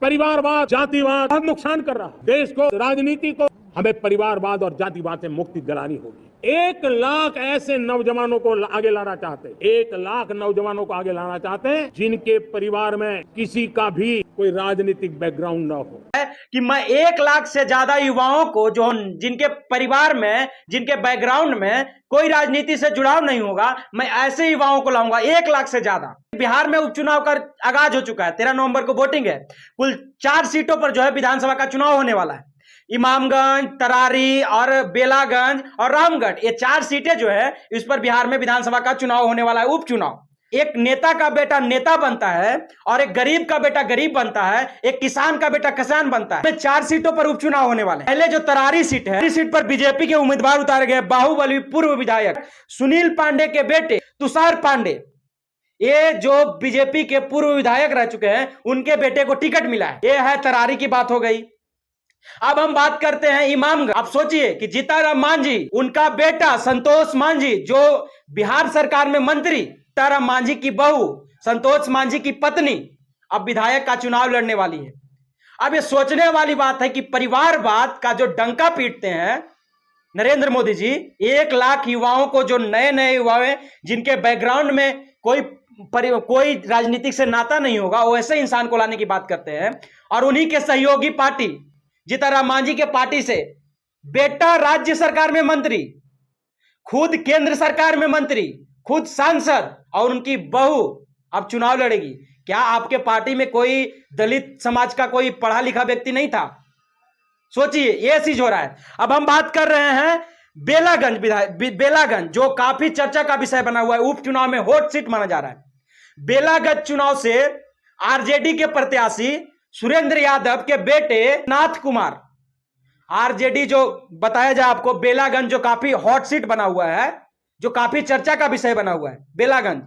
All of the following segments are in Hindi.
परिवारवाद, जातिवाद बहुत नुकसान कर रहा है देश को, राजनीति को। हमें परिवारवाद और जातिवाद से मुक्ति दिलानी होगी। 1 लाख ऐसे नौजवानों को आगे लाना चाहते, 1 लाख नौजवानों को आगे लाना चाहते हैं जिनके परिवार में किसी का भी कोई राजनीतिक बैकग्राउंड न हो। कि मैं 1 लाख से ज्यादा युवाओं को, जो जिनके परिवार में, जिनके बैकग्राउंड में कोई राजनीति से जुड़ाव नहीं होगा, मैं ऐसे युवाओं को लाऊंगा 1 लाख से ज्यादा। बिहार में उपचुनाव का आगाज हो चुका है, 13 नवंबर को वोटिंग है। कुल 4 सीटों पर जो है विधानसभा का चुनाव होने वाला है। इमामगंज, तरारी और बेलागंज और रामगढ़, ये 4 सीटें जो है इस पर बिहार में विधानसभा का चुनाव होने वाला है, उपचुनाव। एक नेता का बेटा नेता बनता है और एक गरीब का बेटा गरीब बनता है, एक किसान का बेटा किसान बनता है। 4 सीटों पर उपचुनाव होने वाले हैं। पहले जो तरारी सीट है, इस सीट पर बीजेपी के उम्मीदवार उतारे गए। बाहुबली पूर्व विधायक सुनील पांडे के बेटे तुषार पांडे, ये जो बीजेपी के पूर्व विधायक रह चुके हैं, उनके बेटे को टिकट मिला है। ये है तरारी की बात हो गई। अब हम बात करते हैं इमामगंज। आप सोचिए कि जीताराम मांझी, उनका बेटा संतोष मांझी जो बिहार सरकार में मंत्री, जीताराम मांझी की बहू संतोष मांझी की पत्नी अब विधायक का चुनाव लड़ने वाली है। अब ये सोचने वाली बात है कि परिवारवाद का जो डंका पीटते हैं नरेंद्र मोदी जी, 1 लाख युवाओं को, जो नए नए युवा हैं जिनके बैकग्राउंड में कोई राजनीतिक से नाता नहीं होगा, वो ऐसे इंसान को लाने की बात करते हैं। और उन्हीं के सहयोगी पार्टी जीताराम मांझी के पार्टी से बेटा राज्य सरकार में मंत्री, खुद केंद्र सरकार में मंत्री, खुद सांसद, और उनकी बहू अब चुनाव लड़ेगी। क्या आपके पार्टी में कोई दलित समाज का कोई पढ़ा लिखा व्यक्ति नहीं था? सोचिए, ये चीज हो रहा है। अब हम बात कर रहे हैं बेलागंज, जो काफी चर्चा का विषय बना हुआ है, उपचुनाव में हॉट सीट माना जा रहा है। बेलागंज चुनाव से आरजेडी के प्रत्याशी सुरेंद्र यादव के बेटे नाथ कुमार, आरजेडी जो बताया जाए आपको, बेलागंज जो काफी हॉट सीट बना हुआ है, जो काफी चर्चा का विषय बना हुआ है, बेलागंज।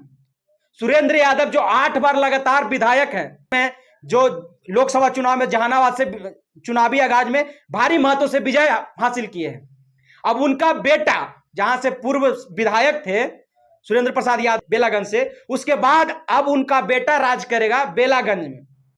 सुरेंद्र यादव जो 8 बार लगातार विधायक हैं, जो लोकसभा चुनाव में जहानाबाद से चुनावी आगाज में भारी मतों से विजय हासिल किए हैं। अब उनका बेटा, जहां से पूर्व विधायक थे सुरेंद्र प्रसाद यादव बेलागंज से, उसके बाद अब उनका बेटा राज करेगा बेलागंज में।